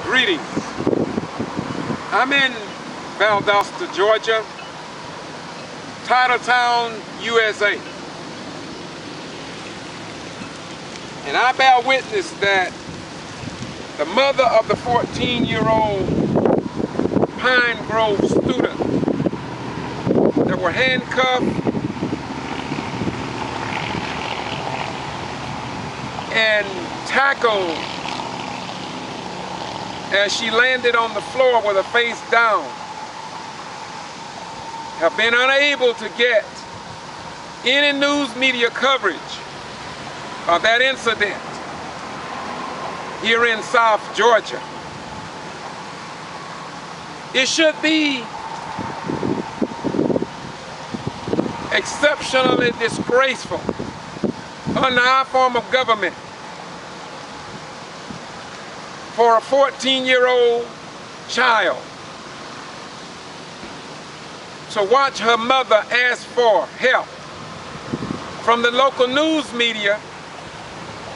Greetings. I'm in Valdosta, Georgia, Titletown, USA. And I bear witness that the mother of the 14-year-old Pine Grove student that were handcuffed and tackled as she landed on the floor with her face down, have been unable to get any news media coverage of that incident here in South Georgia. It should be exceptionally disgraceful under our form of government for a 14-year-old child to watch her mother ask for help from the local news media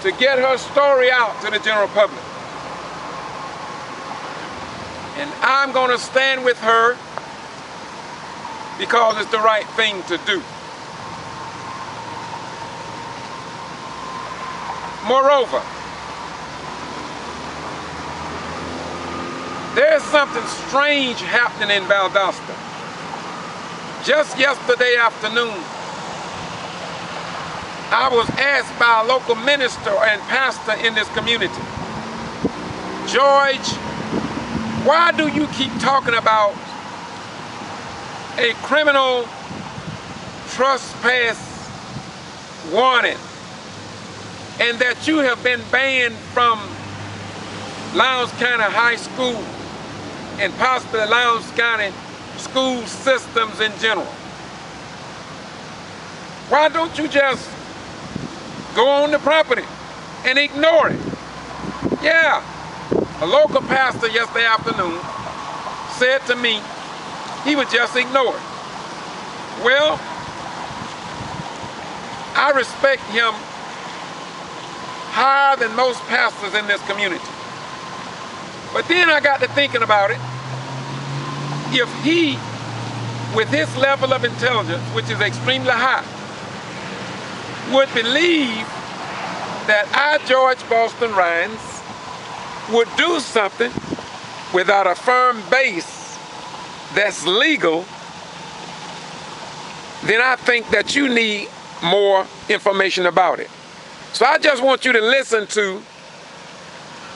to get her story out to the general public. And I'm going to stand with her because it's the right thing to do. Moreover, there's something strange happening in Valdosta. Just yesterday afternoon, I was asked by a local minister and pastor in this community, George, why do you keep talking about a criminal trespass warning and that you have been banned from Lowndes County High School and possibly Lowndes County School Systems in general? Why don't you just go on the property and ignore it? Yeah, a local pastor yesterday afternoon said to me he would just ignore it. Well, I respect him higher than most pastors in this community. But then I got to thinking about it. If he, with his level of intelligence, which is extremely high, would believe that I, George Boston RHYNES, would do something without a firm base that's legal, then I think that you need more information about it. So I just want you to listen to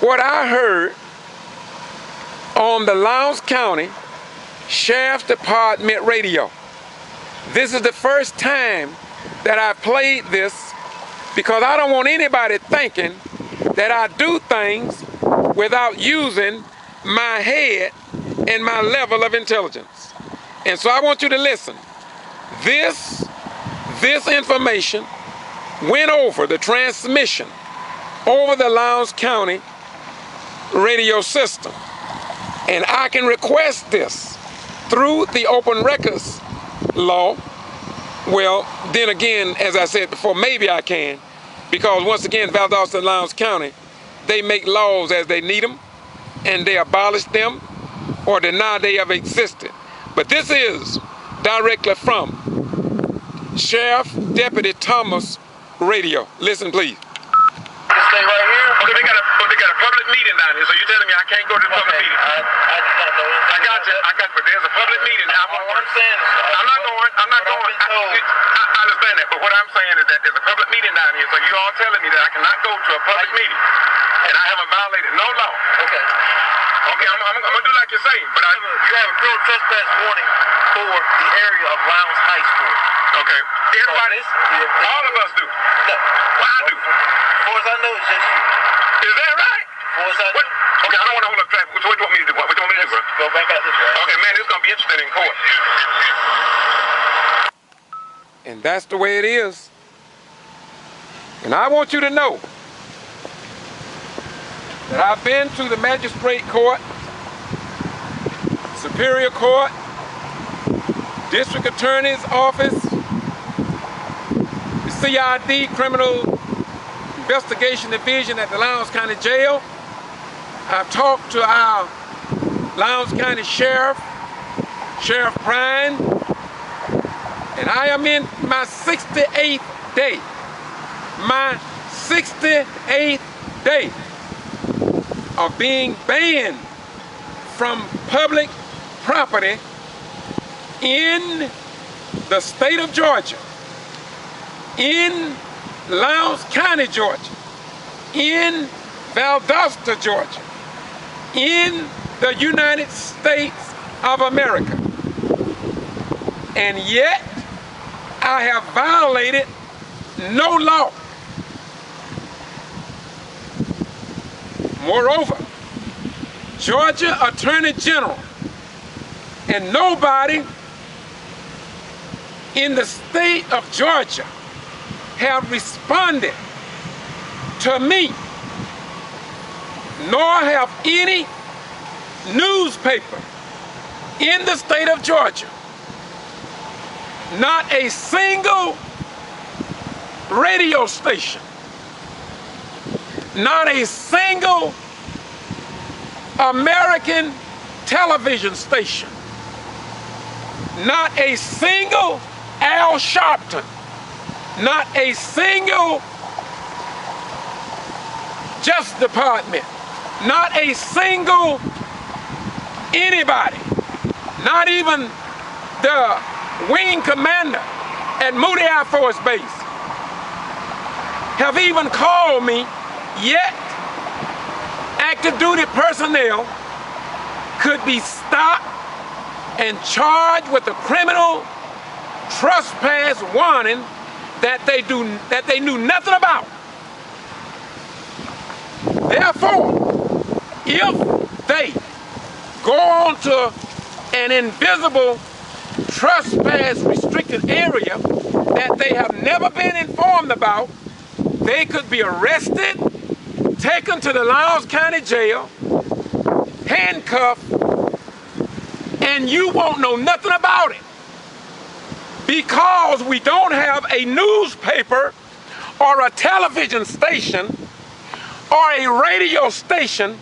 what I heard on the Lowndes County Sheriff's Department radio. This is the first time that I played this because I don't want anybody thinking that I do things without using my head and my level of intelligence. And so I want you to listen. This information went over the transmission over the Lowndes County radio system. And I can request this through the open records law. Well, then again, as I said before, maybe I can, because once again, Valdosta-Lowndes County, they make laws as they need them, and they abolish them or deny they ever existed. But this is directly from Sheriff Deputy Thomas radio. Listen, please. This thing right here? Okay, they got a public meeting down here, so you're telling me I can't go to the public meeting? I do not know. I got you, but there's a public meeting. What I'm saying is, I'm not going. I understand that, but what I'm saying is that there's a public meeting down here, so you all telling me that I cannot go to a public meeting, and I haven't violated no law. Okay. Okay, I'm gonna do like you say, but you have a criminal trespass warning for the area of Lowndes High School. Okay. Everybody, all of us do. No. Well, I do. As far as I know, it's just you. Is that right? As far as I know. Okay, I don't want to hold up traffic. What do you want me to do? What do you want me to do, bro? Go back out this way. Okay, man, this is gonna be interesting in court. And that's the way it is. And I want you to know that I've been to the magistrate court, superior court, district attorney's office, the CID, Criminal Investigation Division at the Lowndes County Jail, I've talked to our Lowndes County Sheriff, Sheriff Prine, and I am in my 68th day. My 68th day of being banned from public property in the state of Georgia, in Lowndes County, Georgia, in Valdosta, Georgia, in the United States of America. And yet, I have violated no law. Moreover, Georgia Attorney General and nobody in the state of Georgia have responded to me, nor have any newspaper in the state of Georgia, not a single radio station, not a single American television station, not a single Al Sharpton, not a single Justice Department, not a single anybody, not even the wing commander at Moody Air Force Base have even called me yet. Active duty personnel could be stopped and charged with a criminal trespass warning that they knew nothing about. Therefore, if they go on to an invisible trespass restricted area that they have never been informed about, they could be arrested, taken to the Lowndes County Jail, handcuffed, and you won't know nothing about it, because we don't have a newspaper or a television station or a radio station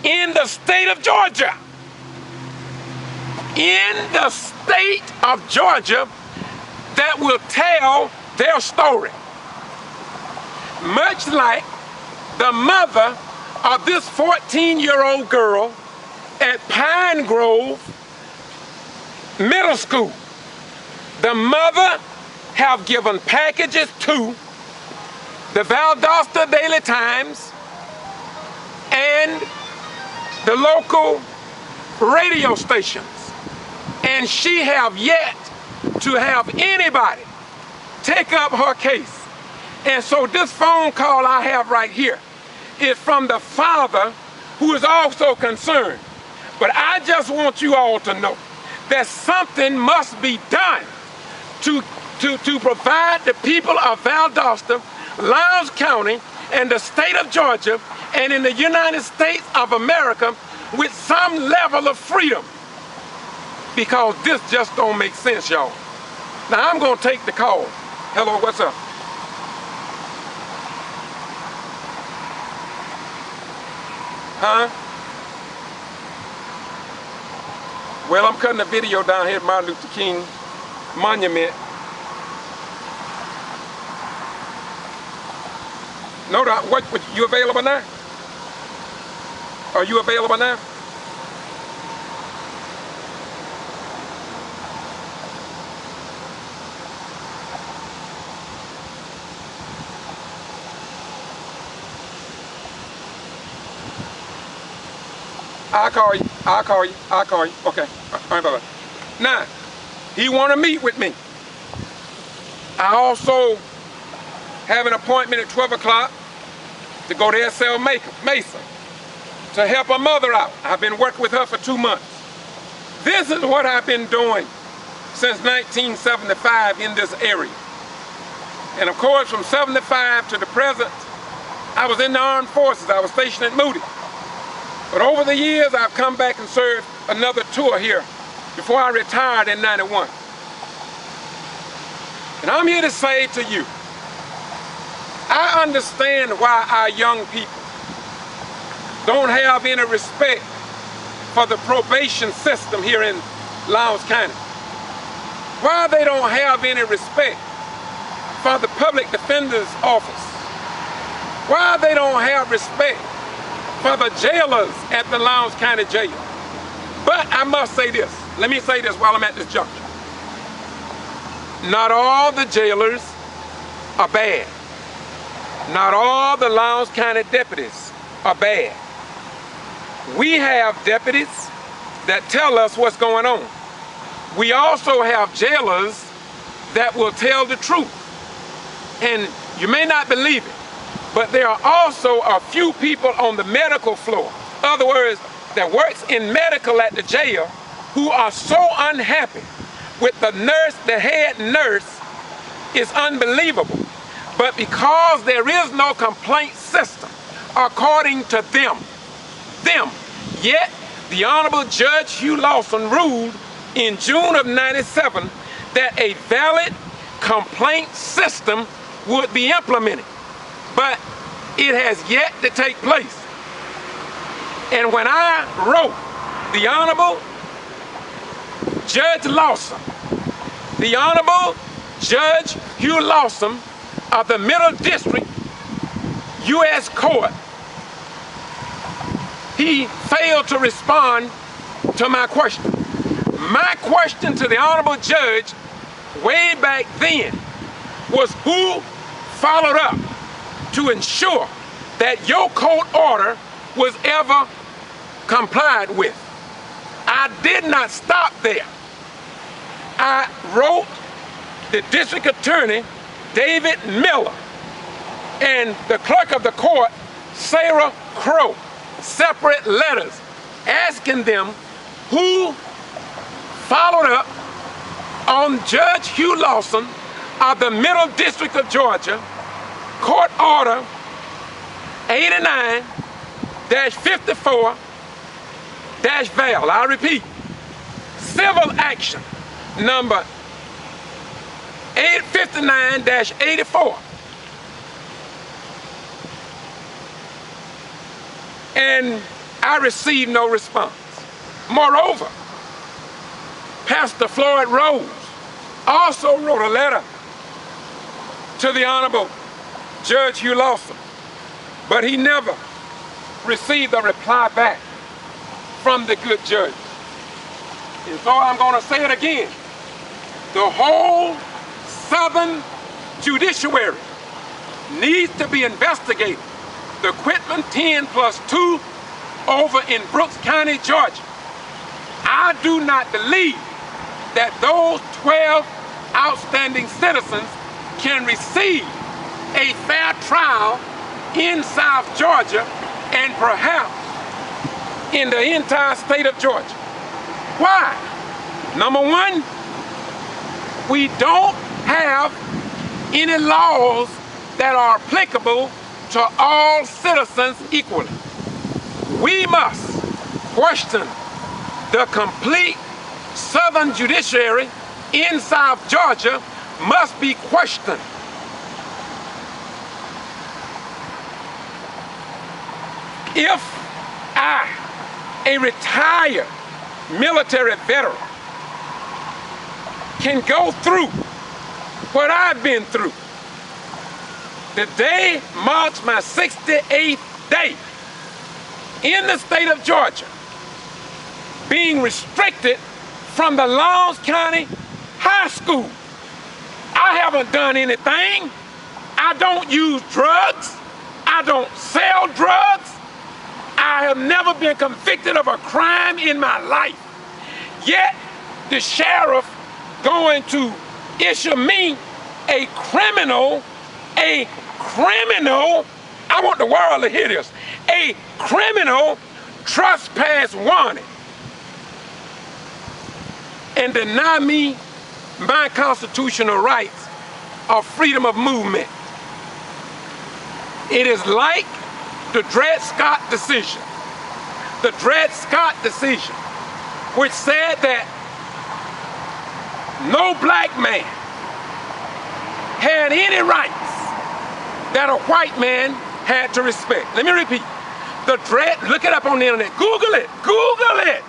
in the state of Georgia. In the state of Georgia that will tell their story. Much like the mother of this 14-year-old girl at Pine Grove Middle School. The mother have given packages to the Valdosta Daily Times and the local radio stations. And she have yet to have anybody take up her case. And so this phone call I have right here is from the father who is also concerned. But I just want you all to know that something must be done to provide the people of Valdosta, Lowndes County, and the state of Georgia, and in the United States of America with some level of freedom. Because this just don't make sense, y'all. Now I'm gonna take the call. Hello, what's up? Huh? Well, I'm cutting a video down here at Martin Luther King Monument. No, what, you available now? Are you available now? I'll call you. I'll call you. I'll call you. Okay. All right, bye-bye. Now, he want to meet with me. I also have an appointment at 12 o'clock to go to S.L. Mason to help her mother out. I've been working with her for 2 months. This is what I've been doing since 1975 in this area. And of course, from 75 to the present, I was in the armed forces. I was stationed at Moody. But over the years, I've come back and served another tour here before I retired in '91. And I'm here to say to you, I understand why our young people don't have any respect for the probation system here in Lowndes County? Why they don't have any respect for the public defender's office? Why they don't have respect for the jailers at the Lowndes County Jail? But I must say this. Let me say this while I'm at this juncture. Not all the jailers are bad. Not all the Lowndes County deputies are bad. We have deputies that tell us what's going on. We also have jailers that will tell the truth. And you may not believe it, but there are also a few people on the medical floor, in other words, that works in medical at the jail, who are so unhappy with the nurse, the head nurse, is unbelievable. But because there is no complaint system, according to them, yet the Honorable Judge Hugh Lawson ruled in June of '97 that a valid complaint system would be implemented. But it has yet to take place. And when I wrote the Honorable Judge Lawson, the Honorable Judge Hugh Lawson of the Middle District U.S. Court, he failed to respond to my question. My question to the Honorable Judge way back then was, who followed up to ensure that your court order was ever complied with? I did not stop there. I wrote the district attorney, David Miller, and the clerk of the court, Sarah Crow, separate letters asking them who followed up on Judge Hugh Lawson of the Middle District of Georgia, Court Order 89-54-VAL. I repeat, civil action number 859-84. And I received no response. Moreover, Pastor Floyd Rose also wrote a letter to the Honorable Judge Hugh Lawson, but he never received a reply back from the good judge. And so I'm going to say it again. The whole Southern judiciary needs to be investigated. The Quitman 10+2 over in Brooks County, Georgia. I do not believe that those 12 outstanding citizens can receive a fair trial in South Georgia and perhaps in the entire state of Georgia. Why? Number one, we don't have any laws that are applicable to all citizens equally. We must question the complete Southern judiciary in South Georgia must be questioned. If I, a retired military veteran, can go through what I've been through, today marks my 68th day in the state of Georgia, being restricted from the Lowndes County High School. I haven't done anything. I don't use drugs. I don't sell drugs. I have never been convicted of a crime in my life. Yet the sheriff going to issue me a criminal, I want the world to hear this, a criminal trespass warning, and deny me my constitutional rights of freedom of movement. It is like the Dred Scott decision. The Dred Scott decision, which said that no black man had any rights that a white man had to respect. Let me repeat. The dread, look it up on the internet. Google it. Google it.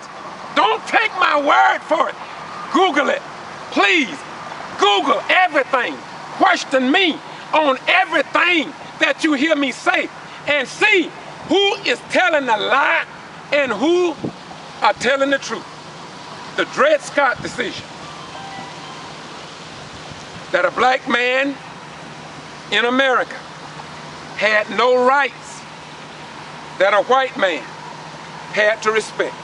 Don't take my word for it. Google it. Please. Google everything. Question me on everything that you hear me say and see who is telling the lie and who are telling the truth. The Dred Scott decision. That a black man in America had no rights that a white man had to respect.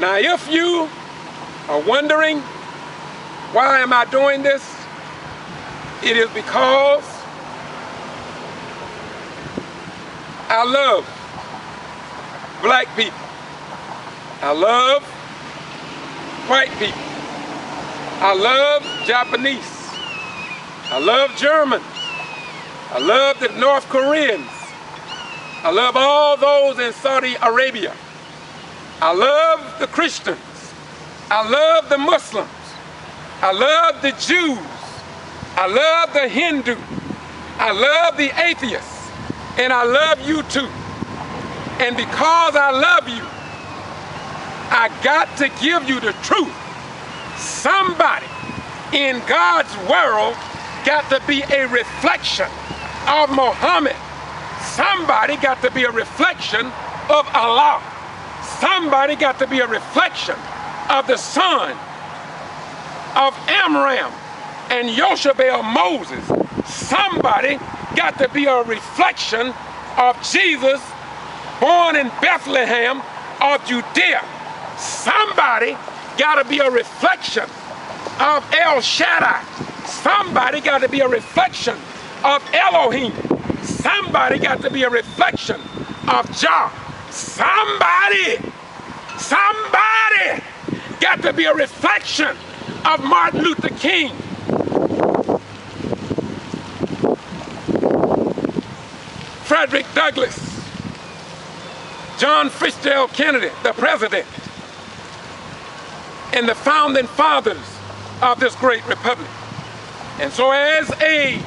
Now, if you are wondering, why am I doing this? It is because I love black people. I love white people. I love Japanese. I love Germans. I love the North Koreans. I love all those in Saudi Arabia. I love the Christians. I love the Muslims. I love the Jews. I love the Hindu. I love the atheists. And I love you too. And because I love you, I got to give you the truth. Somebody in God's world got to be a reflection of Muhammad. Somebody got to be a reflection of Allah. Somebody got to be a reflection of the son of Amram and Yoshabel Moses. Somebody got to be a reflection of Jesus, born in Bethlehem of Judea. Somebody got to be a reflection of El Shaddai. Somebody got to be a reflection of Elohim. Somebody got to be a reflection of Jah. Somebody got to be a reflection of Martin Luther King. Frederick Douglass, John Fitzgerald Kennedy, the president, and the founding fathers of this great republic. And so as a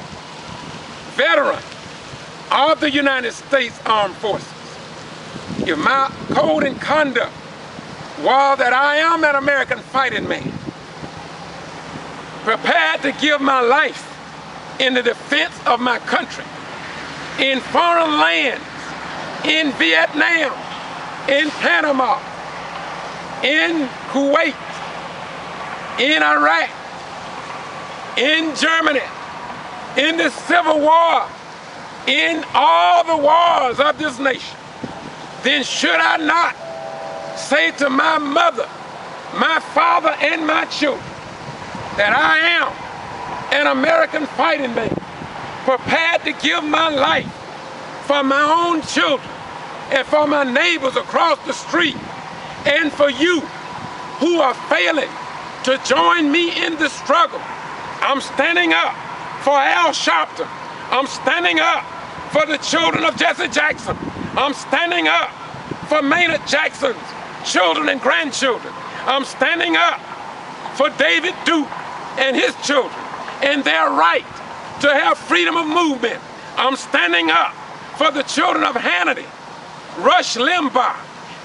veteran of the United States Armed Forces, if my code and conduct was that I am an American fighting man, prepared to give my life in the defense of my country, in foreign lands, in Vietnam, in Panama, in Kuwait, in Iraq, in Germany, in the Civil War, in all the wars of this nation, then should I not say to my mother, my father, and my children that I am an American fighting man, prepared to give my life for my own children and for my neighbors across the street, and for you who are failing to join me in the struggle. I'm standing up for Al Sharpton. I'm standing up for the children of Jesse Jackson. I'm standing up for Maynard Jackson's children and grandchildren. I'm standing up for David Duke and his children and their right to have freedom of movement. I'm standing up for the children of Hannity, Rush Limbaugh,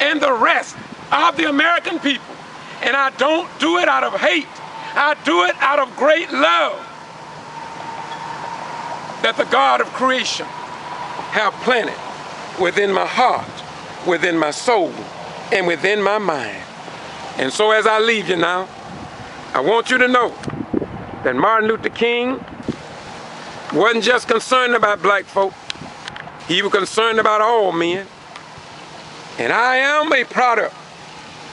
and the rest of the American people. And I don't do it out of hate. I do it out of great love that the God of creation have planted within my heart, within my soul, and within my mind. And so as I leave you now, I want you to know that Martin Luther King wasn't just concerned about black folk. He was concerned about all men. And I am a product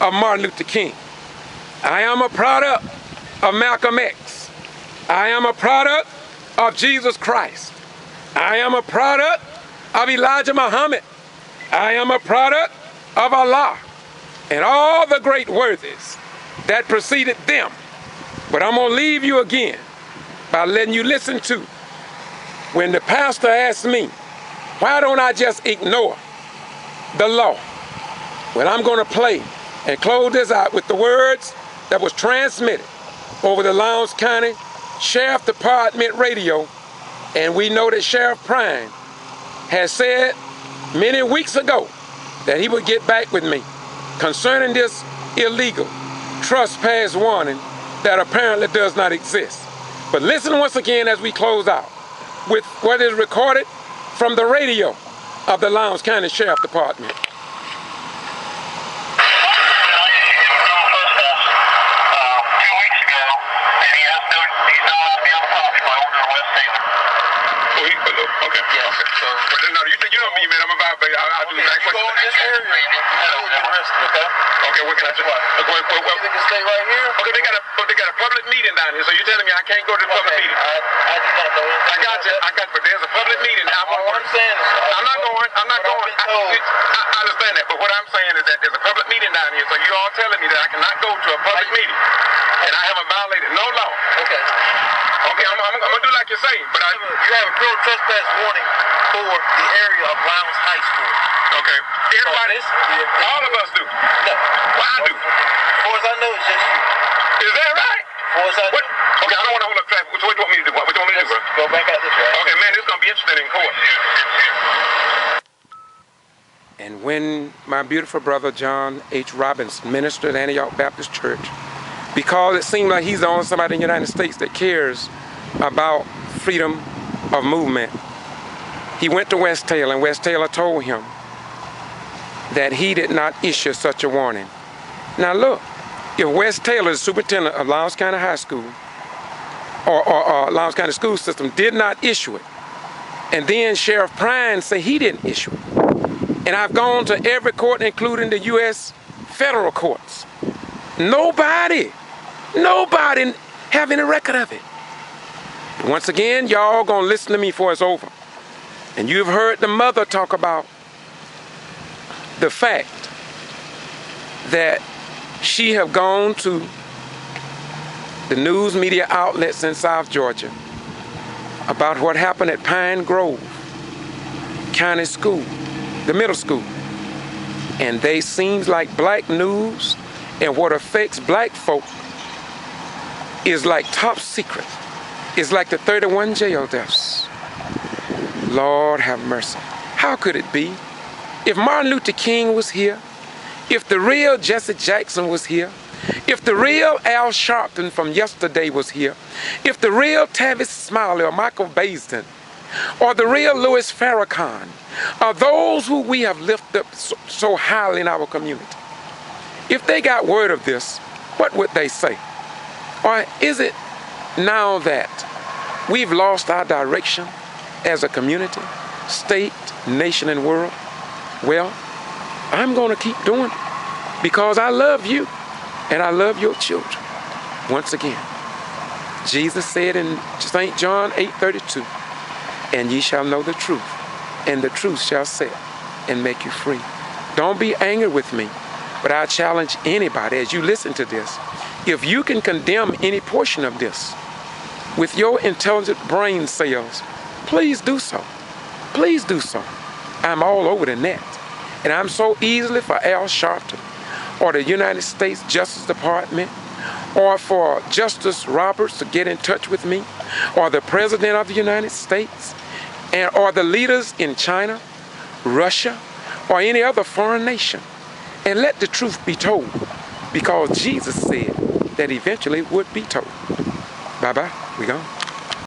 of Martin Luther King. I am a product of Malcolm X. I am a product of Jesus Christ. I am a product of Elijah Muhammad. I am a product of Allah and all the great worthies that preceded them. But I'm going to leave you again by letting you listen to when the pastor asked me, why don't I just ignore the law? Well, I'm going to play and close this out with the words that was transmitted over the Lowndes County Sheriff Department radio. And we know that Sheriff Prime has said many weeks ago that he would get back with me concerning this illegal trespass warning that apparently does not exist. But listen once again as we close out with what is recorded from the radio of the Lowndes County Sheriff Department. Okay, what can I do? You can stay right here. Okay, they got a public meeting down here, so you're telling me I can't go to the public meeting? I do not know. I got you, but there's a public meeting. All I'm saying is, I'm not going. I understand that, but what I'm saying is that there's a public meeting down here, so you all telling me that I cannot go to a public meeting, and I haven't violated no law. Okay. Okay, I'm gonna do like you say, but you have a criminal trespass warning for the area of Lowndes High School. Okay. Everybody, all of us do. No. Well, I do. As far as I know, it's just you. Is that right? As far as I know. Okay, I don't want to hold up traffic. What do you want me to do? What do you want me to do, bro? Go back out this way. Okay, man, this is going to be interesting in court. And when my beautiful brother John H. Robbins ministered at Antioch Baptist Church, because it seemed like he's the only somebody in the United States that cares about freedom of movement, he went to West Taylor, and West Taylor told him that he did not issue such a warning. Now look, if West Taylor, the superintendent of Lowndes County High School, or Lowndes County School System, did not issue it, and then Sheriff Prine said he didn't issue it, and I've gone to every court, including the U.S. federal courts, nobody have any record of it. Once again, y'all gonna listen to me before it's over. And you've heard the mother talk about the fact that she have gone to the news media outlets in South Georgia about what happened at Pine Grove County School, the middle school. And they seems like black news and what affects black folk is like top secret. It's like the 31 jail deaths. Lord have mercy. How could it be? If Martin Luther King was here, if the real Jesse Jackson was here, if the real Al Sharpton from yesterday was here, if the real Tavis Smiley or Michael Baisden, or the real Louis Farrakhan, or those who we have lifted up so highly in our community, if they got word of this, what would they say? Or is it now that we've lost our direction as a community, state, nation, and world? Well, I'm going to keep doing it because I love you and I love your children. Once again, Jesus said in St. John 8:32, and ye shall know the truth, and the truth shall set and make you free. Don't be angry with me, but I challenge anybody as you listen to this, if you can condemn any portion of this with your intelligent brain cells, please do so. Please do so. I'm all over the net. And I'm so easily for Al Sharpton or the United States Justice Department or for Justice Roberts to get in touch with me, or the President of the United States, or the leaders in China, Russia, or any other foreign nation. And let the truth be told, because Jesus said that eventually it would be told. Bye-bye. We gone.